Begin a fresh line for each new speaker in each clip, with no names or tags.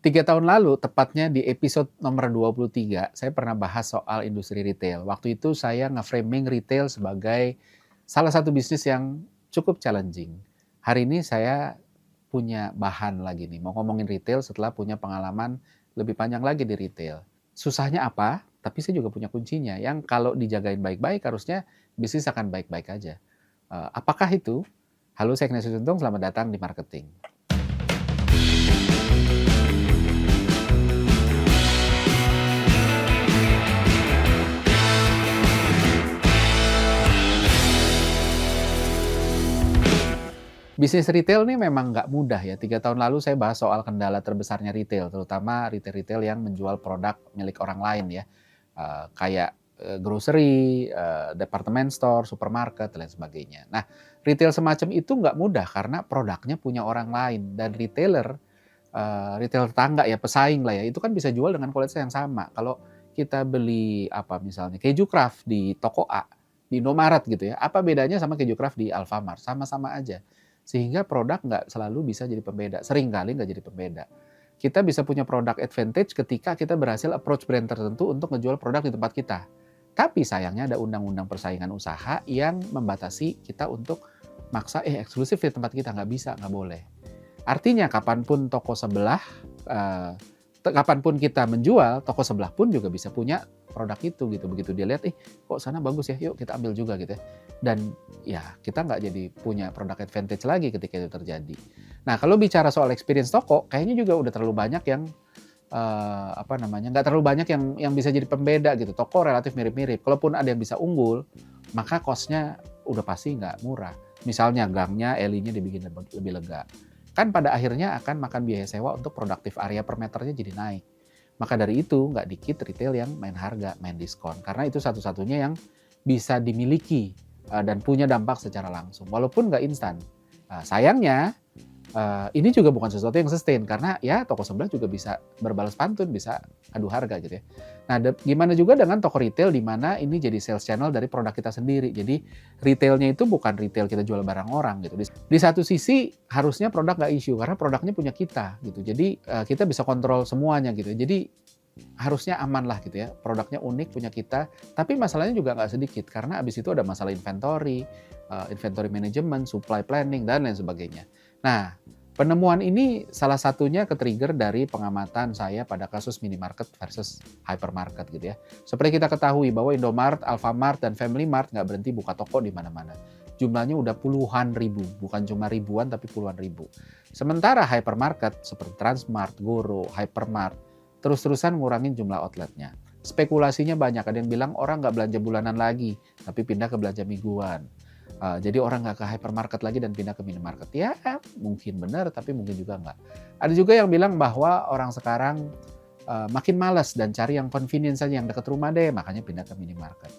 3 tahun lalu, tepatnya di episode nomor 23, saya pernah bahas soal industri retail. Waktu itu saya nge-framing retail sebagai salah satu bisnis yang cukup challenging. Hari ini saya punya bahan lagi nih, mau ngomongin retail setelah punya pengalaman lebih panjang lagi di retail. Susahnya apa? Tapi saya juga punya kuncinya, yang kalau dijagain baik-baik harusnya bisnis akan baik-baik aja. Apakah itu? Halo, saya Ignatius Untung, selamat datang di Marketing. Bisnis retail nih memang nggak mudah ya. 3 tahun lalu saya bahas soal kendala terbesarnya retail, terutama retail-retail yang menjual produk milik orang lain ya. Kayak grocery, department store, supermarket, dan lain sebagainya. Nah, retail semacam itu nggak mudah karena produknya punya orang lain dan retailer, retail tetangga ya, pesaing lah ya, itu kan bisa jual dengan kualitas yang sama. Kalau kita beli apa misalnya keju Kraft di toko A, di Indomaret gitu ya, apa bedanya sama keju Kraft di Alfamart? Sama-sama aja. Sehingga produk nggak selalu bisa jadi pembeda, seringkali nggak jadi pembeda. Kita bisa punya produk advantage ketika kita berhasil approach brand tertentu untuk ngejual produk di tempat kita. Tapi sayangnya ada undang-undang persaingan usaha yang membatasi kita untuk maksa eksklusif di tempat kita, nggak bisa, nggak boleh. Artinya kapanpun toko sebelah, kapanpun kita menjual, toko sebelah pun juga bisa punya produk itu gitu. Begitu dia lihat, kok sana bagus ya, yuk kita ambil juga gitu ya. Dan ya kita nggak jadi punya produk advantage lagi ketika itu terjadi. Nah, kalau bicara soal experience toko, kayaknya juga udah terlalu banyak yang nggak terlalu banyak yang bisa jadi pembeda gitu. Toko relatif mirip-mirip. Kalaupun ada yang bisa unggul, maka cost-nya udah pasti nggak murah. Misalnya gangnya, alley-nya dibikin lebih lega. Kan pada akhirnya akan makan biaya sewa untuk produktif area per meternya jadi naik. Maka dari itu nggak dikit retail yang main harga, main diskon. Karena itu satu-satunya yang bisa dimiliki dan punya dampak secara langsung. Walaupun nggak instan. Sayangnya ini juga bukan sesuatu yang sustain karena ya toko sebelah juga bisa berbalas pantun, bisa adu harga gitu ya. Nah, gimana juga dengan toko retail di mana ini jadi sales channel dari produk kita sendiri. Jadi retailnya itu bukan retail kita jual barang orang gitu. Di satu sisi harusnya produk nggak isu karena produknya punya kita gitu. Jadi kita bisa kontrol semuanya gitu. Jadi harusnya aman lah gitu ya. Produknya unik, punya kita. Tapi masalahnya juga nggak sedikit karena abis itu ada masalah inventory, inventory management, supply planning, dan lain sebagainya. Nah, penemuan ini salah satunya ke-trigger dari pengamatan saya pada kasus minimarket versus hypermarket gitu ya. Seperti kita ketahui bahwa Indomaret, Alfamart, dan Family Mart nggak berhenti buka toko di mana-mana. Jumlahnya udah puluhan ribu, bukan cuma ribuan tapi puluhan ribu. Sementara hypermarket seperti Transmart, Goro, Hypermart, terus-terusan ngurangin jumlah outletnya. Spekulasinya banyak, ada yang bilang orang nggak belanja bulanan lagi, tapi pindah ke belanja mingguan. Jadi orang nggak ke hypermarket lagi dan pindah ke minimarket. Ya mungkin benar, tapi mungkin juga nggak. Ada juga yang bilang bahwa orang sekarang makin malas dan cari yang convenience saja, yang dekat rumah deh, makanya pindah ke minimarket.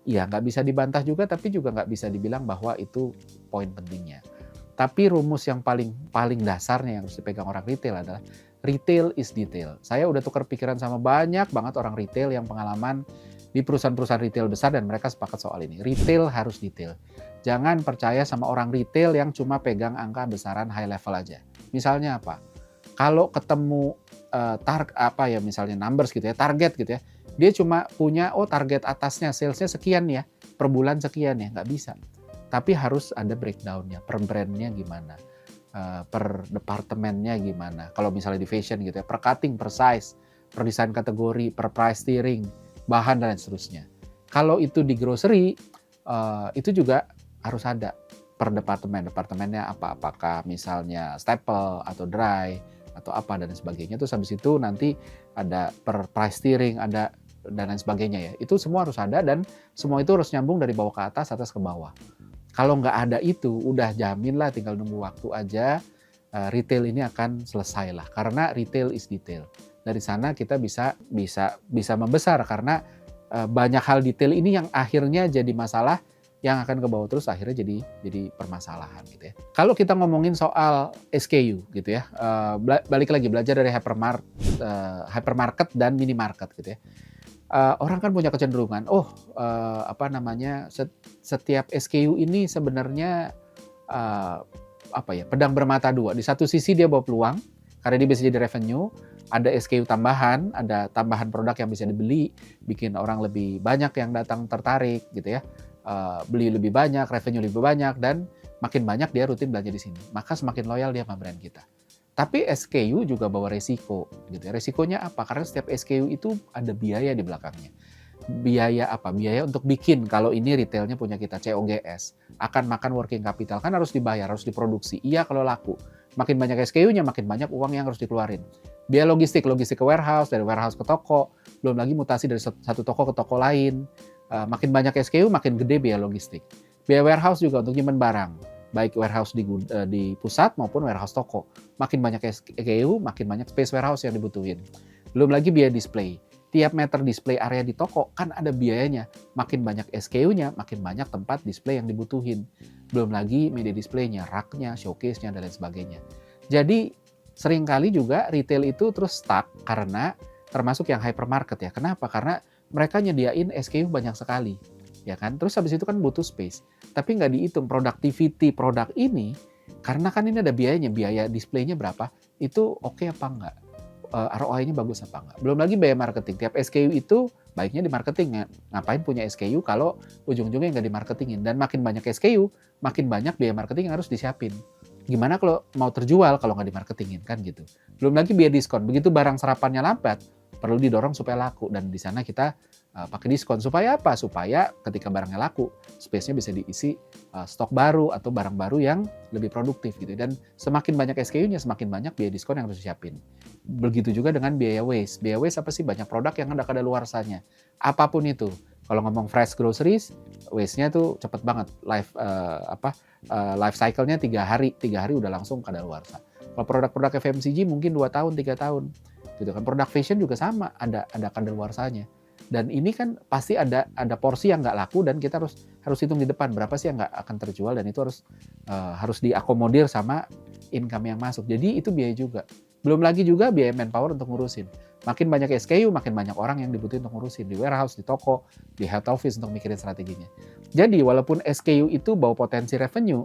Ya nggak bisa dibantah juga, tapi juga nggak bisa dibilang bahwa itu poin pentingnya. Tapi rumus yang paling dasarnya yang harus dipegang orang retail adalah retail is detail. Saya udah tukar pikiran sama banyak banget orang retail yang pengalaman di perusahaan-perusahaan retail besar dan mereka sepakat soal ini. Retail harus detail. Jangan percaya sama orang retail yang cuma pegang angka besaran high level aja. Misalnya apa? Kalau ketemu misalnya numbers gitu ya, target gitu ya. Dia cuma punya target atasnya, salesnya sekian ya, per bulan sekian ya, nggak bisa. Tapi harus ada breakdown-nya, per brand-nya gimana, per departemennya gimana. Kalau misalnya di fashion gitu ya, per cutting, per size, per desain kategori, per price tiering, bahan dan seterusnya. Kalau itu di grocery, itu juga harus ada per departemen. Departemennya apa? Apakah misalnya staple atau dry atau apa dan sebagainya. Terus habis itu nanti ada per price tiering, ada dan lain sebagainya ya. Itu semua harus ada dan semua itu harus nyambung dari bawah ke atas ke bawah. Kalau nggak ada itu, udah jamin lah tinggal nunggu waktu aja, retail ini akan selesai lah. Karena retail is detail. Dari sana kita bisa membesar karena banyak hal detail ini yang akhirnya jadi masalah yang akan ke bawah terus akhirnya jadi permasalahan gitu ya. Kalau kita ngomongin soal SKU gitu ya, balik lagi belajar dari hypermarket dan minimarket gitu ya. Orang kan punya kecenderungan, setiap SKU ini sebenarnya pedang bermata dua. Di satu sisi dia bawa peluang, Karena dia bisa jadi revenue, ada SKU tambahan, ada tambahan produk yang bisa dibeli, bikin orang lebih banyak yang datang tertarik gitu ya. Beli lebih banyak, revenue lebih banyak, dan makin banyak dia rutin belanja di sini. Maka semakin loyal dia sama brand kita. Tapi SKU juga bawa resiko gitu ya. Resikonya apa? Karena setiap SKU itu ada biaya di belakangnya. Biaya apa? Biaya untuk bikin, kalau ini retailnya punya kita, COGS. Akan makan working capital, kan harus dibayar, harus diproduksi. Iya kalau laku. Makin banyak SKU-nya, makin banyak uang yang harus dikeluarin. Biaya logistik ke warehouse, dari warehouse ke toko, belum lagi mutasi dari satu toko ke toko lain. Makin banyak SKU, makin gede biaya logistik. Biaya warehouse juga untuk nyimpen barang, baik warehouse di pusat maupun warehouse toko. Makin banyak SKU, makin banyak space warehouse yang dibutuhin. Belum lagi biaya display. Tiap meter display area di toko kan ada biayanya. Makin banyak SKU-nya, makin banyak tempat display yang dibutuhin. Belum lagi media display-nya, rak-nya, showcase-nya, dan lain sebagainya. Jadi seringkali juga retail itu terus stuck karena termasuk yang hypermarket ya. Kenapa? Karena mereka nyediain SKU banyak sekali. Ya kan? Terus habis itu kan butuh space. Tapi nggak dihitung productivity produk ini, karena kan ini ada biayanya, biaya display-nya berapa, itu oke apa enggak? ROI-nya bagus apa enggak. Belum lagi biaya marketing. Tiap SKU itu baiknya di marketing. Ngapain punya SKU kalau ujung-ujungnya nggak di marketingin. Dan makin banyak SKU, makin banyak biaya marketing yang harus disiapin. Gimana kalau mau terjual kalau nggak di marketingin, kan gitu. Belum lagi biaya diskon. Begitu barang serapannya lambat, perlu didorong supaya laku. Dan di sana kita pakai diskon. Supaya apa? Supaya ketika barangnya laku, space-nya bisa diisi stok baru atau barang baru yang lebih produktif gitu. Dan semakin banyak SKU-nya, semakin banyak biaya diskon yang harus disiapin. Begitu juga dengan biaya waste. Biaya waste apa sih? Banyak produk yang ada kadaluarsanya. Apapun itu. Kalau ngomong fresh groceries, waste-nya tuh cepet banget. Life cycle-nya 3 hari. 3 hari udah langsung kadaluarsa. Kalau produk-produk FMCG mungkin 2 tahun, 3 tahun. Gitu kan. Produk fashion juga sama, ada kadaluarsanya. Dan ini kan pasti ada porsi yang nggak laku dan kita harus hitung di depan berapa sih yang nggak akan terjual, dan itu harus diakomodir sama income yang masuk. Jadi itu biaya juga. Belum lagi juga biaya manpower untuk ngurusin. Makin banyak SKU, makin banyak orang yang dibutuhin untuk ngurusin di warehouse, di toko, di head office untuk mikirin strateginya. Jadi walaupun SKU itu bawa potensi revenue,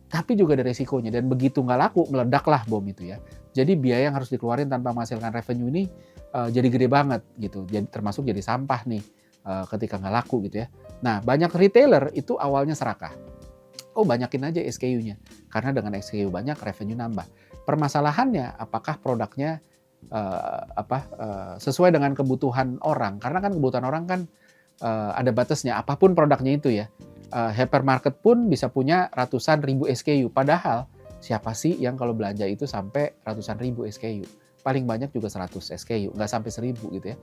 tapi juga ada resikonya, dan begitu nggak laku meledaklah bom itu ya. Jadi biaya yang harus dikeluarin tanpa menghasilkan revenue ini jadi gede banget gitu. Jadi termasuk jadi sampah nih ketika nggak laku gitu ya. Nah, banyak retailer itu awalnya serakah. Oh, banyakin aja SKU-nya. Karena dengan SKU banyak, revenue nambah. Permasalahannya apakah produknya sesuai dengan kebutuhan orang? Karena kan kebutuhan orang kan ada batasnya, apapun produknya itu ya. Hypermarket pun bisa punya ratusan ribu SKU. Padahal siapa sih yang kalau belanja itu sampai ratusan ribu SKU? Paling banyak juga 100 SKU, nggak sampai 1000 gitu ya.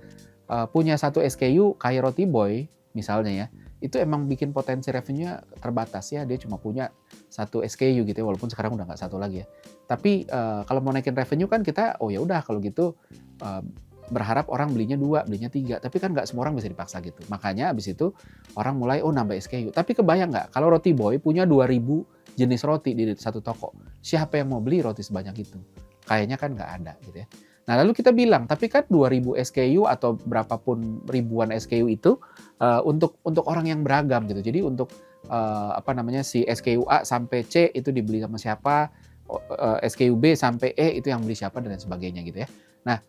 Punya satu SKU kayak roti boy misalnya ya, itu emang bikin potensi revenue-nya terbatas ya. Dia cuma punya satu SKU gitu ya, walaupun sekarang udah nggak satu lagi ya. Tapi kalau mau naikin revenue kan kita, oh ya udah kalau gitu berharap orang belinya 2, belinya 3. Tapi kan nggak semua orang bisa dipaksa gitu. Makanya abis itu orang mulai nambah SKU. Tapi kebayang nggak kalau roti boy punya 2000 jenis roti di satu toko. Siapa yang mau beli roti sebanyak itu? Kayaknya kan nggak ada gitu ya. Nah lalu kita bilang, tapi kan 2000 SKU atau berapapun ribuan SKU itu untuk orang yang beragam gitu. Jadi untuk si SKU A sampai C itu dibeli sama siapa, SKU B sampai E itu yang beli siapa, dan lain sebagainya gitu ya. Nah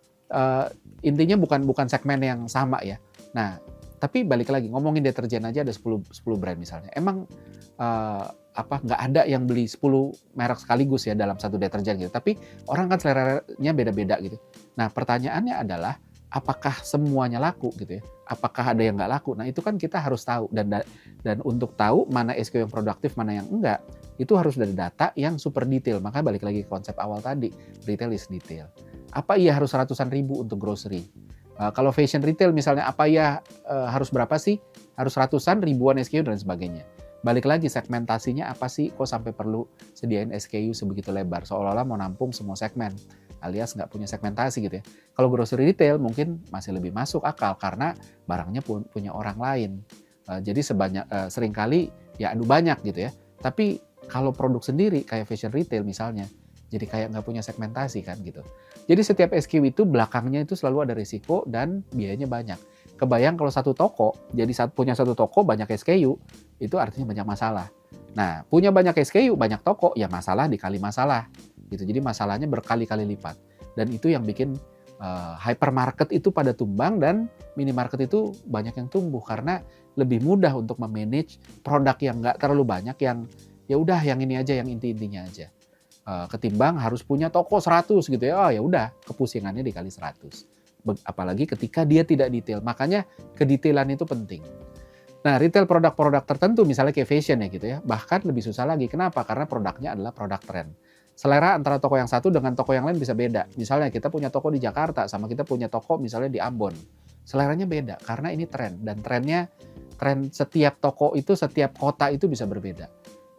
intinya bukan segmen yang sama ya. Nah tapi balik lagi, ngomongin deterjen aja ada 10 brand misalnya. Emang nggak ada yang beli 10 merek sekaligus ya dalam satu deterjen gitu. Tapi orang kan seleranya beda-beda gitu. Nah pertanyaannya adalah, apakah semuanya laku gitu ya? Apakah ada yang nggak laku? Nah itu kan kita harus tahu, dan untuk tahu mana SKU yang produktif, mana yang enggak, itu harus dari data yang super detail. Maka balik lagi ke konsep awal tadi, retail is detail. Apa iya harus ratusan ribu untuk grocery? Kalau fashion retail misalnya, apa ya harus berapa sih? Harus ratusan, ribuan SKU dan sebagainya. Balik lagi, segmentasinya apa sih? Kok sampai perlu sediain SKU sebegitu lebar? Seolah-olah mau nampung semua segmen, alias nggak punya segmentasi gitu ya. Kalau grocery retail mungkin masih lebih masuk akal karena barangnya punya orang lain. Jadi seringkali ya adu banyak gitu ya. Tapi kalau produk sendiri kayak fashion retail misalnya, jadi kayak nggak punya segmentasi kan gitu. Jadi setiap SKU itu belakangnya itu selalu ada risiko dan biayanya banyak. Kebayang kalau satu toko, jadi punya satu toko banyak SKU, itu artinya banyak masalah. Nah, punya banyak SKU, banyak toko, ya masalah dikali masalah. Gitu. Jadi masalahnya berkali-kali lipat. Dan itu yang bikin hypermarket itu pada tumbang dan minimarket itu banyak yang tumbuh karena lebih mudah untuk memanage produk yang nggak terlalu banyak, yang ya udah yang ini aja, yang inti-intinya aja. Ketimbang harus punya toko 100 gitu ya, oh ya udah kepusingannya dikali 100. Apalagi ketika dia tidak detail, makanya kedetailan itu penting. Nah, retail produk-produk tertentu misalnya kayak fashion ya gitu ya, bahkan lebih susah lagi. Kenapa? Karena produknya adalah produk tren. Selera antara toko yang satu dengan toko yang lain bisa beda. Misalnya kita punya toko di Jakarta sama kita punya toko misalnya di Ambon. Seleranya beda karena ini tren, dan trennya, tren setiap toko itu, setiap kota itu bisa berbeda.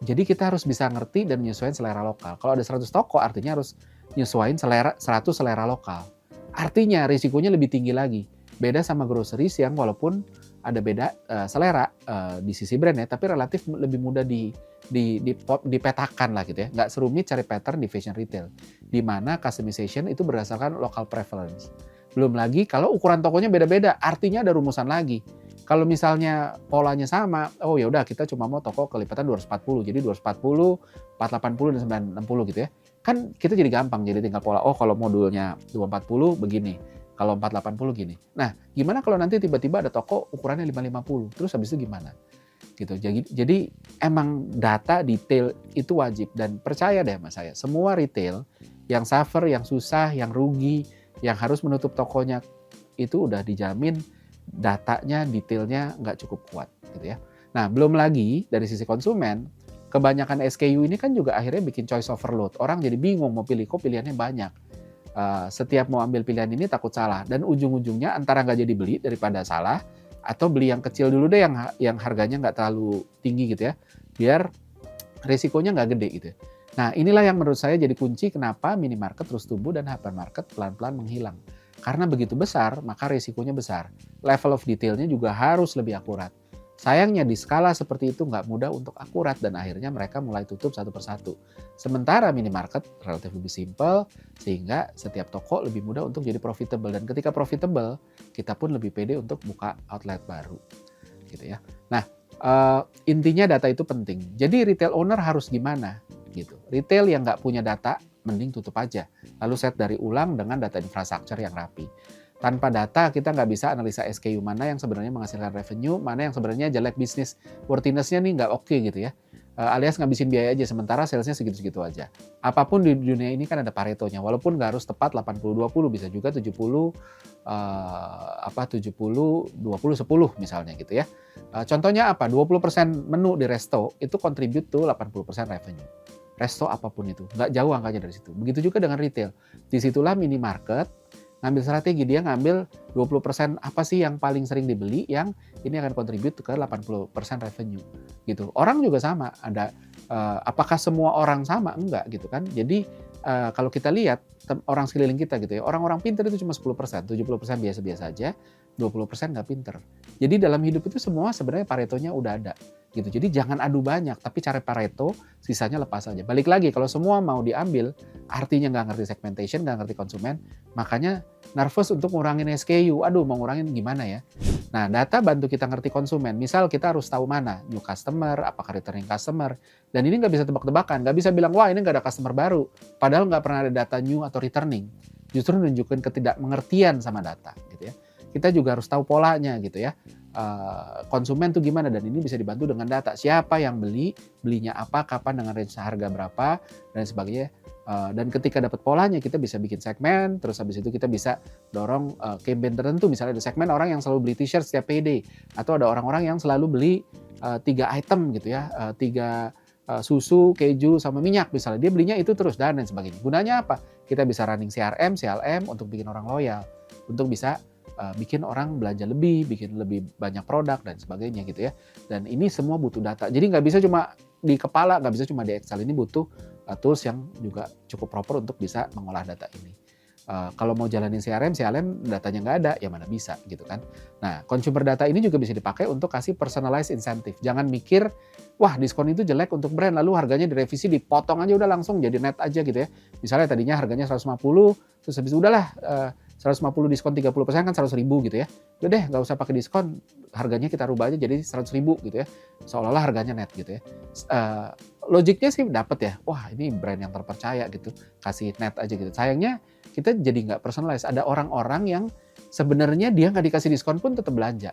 Jadi kita harus bisa ngerti dan menyesuaikan selera lokal. Kalau ada 100 toko artinya harus nyesuaiin selera 100 selera lokal. Artinya risikonya lebih tinggi lagi. Beda sama groceries yang walaupun ada beda selera di sisi brand ya, tapi relatif lebih mudah dipetakan lah gitu ya. Nggak serumit cari pattern di fashion retail, di mana customization itu berdasarkan local preference. Belum lagi kalau ukuran tokonya beda-beda, artinya ada rumusan lagi. Kalau misalnya polanya sama, oh ya udah kita cuma mau toko kelipatan 240, jadi 240, 480 dan 960 gitu ya. Kan kita jadi gampang, jadi tinggal pola, oh kalau modulnya 240 begini, kalau 480 gini. Nah, gimana kalau nanti tiba-tiba ada toko ukurannya 550, terus habis itu gimana? Gitu. Jadi emang data detail itu wajib, dan percaya deh sama saya, semua retail yang suffer, yang susah, yang rugi, yang harus menutup tokonya itu udah dijamin datanya, detailnya nggak cukup kuat gitu ya. Nah, belum lagi dari sisi konsumen, kebanyakan SKU ini kan juga akhirnya bikin choice overload. Orang jadi bingung mau pilih, kok pilihannya banyak. Setiap mau ambil pilihan ini takut salah, dan ujung-ujungnya antara nggak jadi beli daripada salah, atau beli yang kecil dulu deh yang harganya nggak terlalu tinggi gitu ya, biar risikonya nggak gede gitu. Nah, inilah yang menurut saya jadi kunci kenapa minimarket terus tumbuh dan hypermarket pelan-pelan menghilang. Karena begitu besar, maka risikonya besar. Level of detailnya juga harus lebih akurat. Sayangnya di skala seperti itu nggak mudah untuk akurat, dan akhirnya mereka mulai tutup satu persatu. Sementara minimarket relatif lebih simple, sehingga setiap toko lebih mudah untuk jadi profitable. Dan ketika profitable, kita pun lebih pede untuk buka outlet baru. Gitu ya. Nah, intinya data itu penting. Jadi retail owner harus gimana? Gitu. Retail yang nggak punya data, mending tutup aja. Lalu set dari ulang dengan data infrastruktur yang rapi. Tanpa data kita nggak bisa analisa SKU mana yang sebenarnya menghasilkan revenue, mana yang sebenarnya jelek bisnis worthiness-nya nih nggak oke gitu ya. Alias ngabisin biaya aja, sementara salesnya segitu-segitu aja. Apapun di dunia ini kan ada paretonya, walaupun nggak harus tepat 80-20, bisa juga 70, 20-10 misalnya gitu ya. Contohnya apa? 20% menu di resto itu contribute to 80% revenue. Resto apapun itu, nggak jauh angkanya dari situ. Begitu juga dengan retail. Disitulah minimarket ngambil strategi, dia ngambil 20% apa sih yang paling sering dibeli, yang ini akan contribute ke 80% revenue gitu. Orang juga sama, ada apakah semua orang sama? Enggak gitu kan. Jadi kalau kita lihat orang sekeliling kita gitu ya, orang-orang pintar itu cuma 10%, 70% biasa-biasa aja, 20% nggak pinter. Jadi dalam hidup itu semua sebenarnya paretonya udah ada gitu. Jadi jangan adu banyak, tapi cari pareto, sisanya lepas aja. Balik lagi, kalau semua mau diambil, artinya nggak ngerti segmentation, nggak ngerti konsumen, makanya nervous untuk ngurangin SKU. Aduh, mau ngurangin gimana ya? Nah, data bantu kita ngerti konsumen. Misal kita harus tahu mana new customer, apakah returning customer, dan ini nggak bisa tebak-tebakan, nggak bisa bilang, wah ini nggak ada customer baru, padahal nggak pernah ada data new atau returning. Justru nunjukin ketidakmengertian sama data gitu ya. Kita juga harus tahu polanya gitu ya. Konsumen tuh gimana, dan ini bisa dibantu dengan data. Siapa yang beli, belinya apa, kapan, dengan range harga berapa, dan sebagainya. Dan ketika dapat polanya, kita bisa bikin segmen, terus habis itu kita bisa dorong campaign tertentu. Misalnya ada segmen orang yang selalu beli t-shirt setiap payday, atau ada orang-orang yang selalu beli 3 item gitu ya, 3 susu, keju, sama minyak misalnya. Dia belinya itu terus, dan lain sebagainya. Gunanya apa? Kita bisa running CRM, CLM untuk bikin orang loyal, untuk bisa bikin orang belanja lebih, bikin lebih banyak produk dan sebagainya gitu ya. Dan ini semua butuh data. Jadi nggak bisa cuma di kepala, nggak bisa cuma di Excel. Ini butuh tools yang juga cukup proper untuk bisa mengolah data ini. Kalau mau jalanin CRM datanya nggak ada, ya mana bisa gitu kan. Nah, consumer data ini juga bisa dipakai untuk kasih personalized incentive. Jangan mikir, wah diskon itu jelek untuk brand, lalu harganya direvisi, dipotong aja udah langsung jadi net aja gitu ya. Misalnya tadinya harganya 150, terus habis udahlah 150 diskon 30% kan 100.000 gitu ya. Udah deh nggak usah pakai diskon, harganya kita rubah aja jadi 100.000 gitu ya. Seolah-olah harganya net gitu ya. Logiknya sih dapat ya, wah ini brand yang terpercaya gitu, kasih net aja gitu. Sayangnya kita jadi nggak personalize, ada orang-orang yang sebenarnya dia nggak dikasih diskon pun tetap belanja.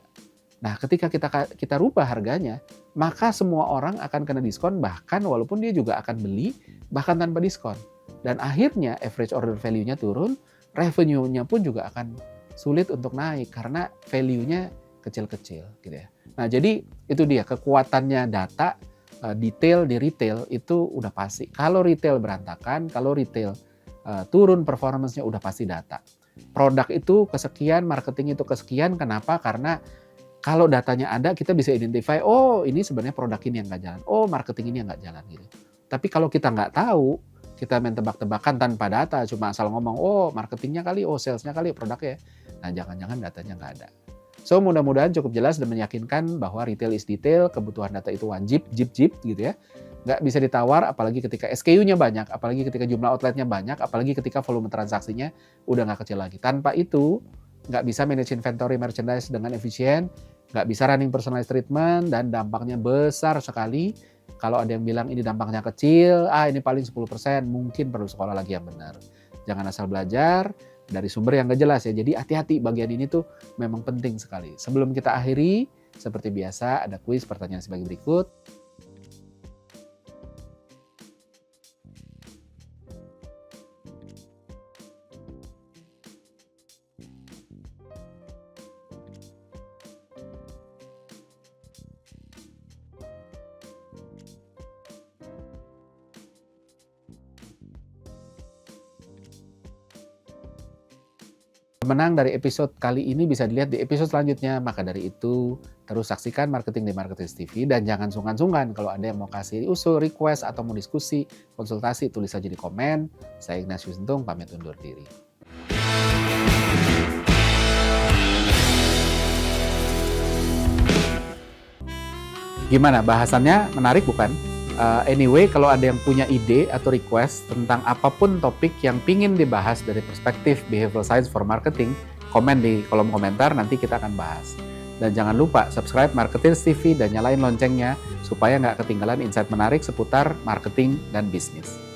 Nah, ketika kita rubah harganya, maka semua orang akan kena diskon, bahkan walaupun dia juga akan beli, bahkan tanpa diskon. Dan akhirnya average order value-nya turun, revenue-nya pun juga akan sulit untuk naik, karena value-nya kecil-kecil gitu ya. Nah, jadi itu dia kekuatannya data, detail di retail itu udah pasti. Kalau retail berantakan, kalau retail turun performance-nya udah pasti data. Produk itu kesekian, marketing itu kesekian, kenapa? Karena kalau datanya ada, kita bisa identify, oh ini sebenarnya produk ini yang nggak jalan, oh marketing ini yang nggak jalan gitu. Tapi kalau kita nggak tahu, kita main tebak-tebakan tanpa data, cuma asal ngomong, oh marketingnya kali, oh salesnya kali, produknya. Nah jangan-jangan datanya nggak ada. So mudah-mudahan cukup jelas dan meyakinkan bahwa retail is detail, kebutuhan data itu wajib, jip gitu ya. Nggak bisa ditawar, apalagi ketika SKU-nya banyak, apalagi ketika jumlah outletnya banyak, apalagi ketika volume transaksinya udah nggak kecil lagi. Tanpa itu, nggak bisa manage inventory merchandise dengan efisien, nggak bisa running personalized treatment, dan dampaknya besar sekali. Kalau ada yang bilang ini dampaknya kecil, ini paling 10%, mungkin perlu sekolah lagi yang benar. Jangan asal belajar dari sumber yang nggak jelas ya. Jadi hati-hati, bagian ini tuh memang penting sekali. Sebelum kita akhiri, seperti biasa ada kuis pertanyaan sebagai berikut. Pemenang dari episode kali ini bisa dilihat di episode selanjutnya. Maka dari itu, terus saksikan Marketing di Marketers TV dan jangan sungkan-sungkan kalau ada yang mau kasih usul, request, atau mau diskusi, konsultasi, tulis saja di komen. Saya Ignatius Untung, pamit undur diri. Gimana, bahasannya menarik bukan? Anyway, kalau ada yang punya ide atau request tentang apapun topik yang pingin dibahas dari perspektif behavioral science for marketing, komen di kolom komentar, nanti kita akan bahas. Dan jangan lupa subscribe Marketers TV dan nyalain loncengnya supaya nggak ketinggalan insight menarik seputar marketing dan bisnis.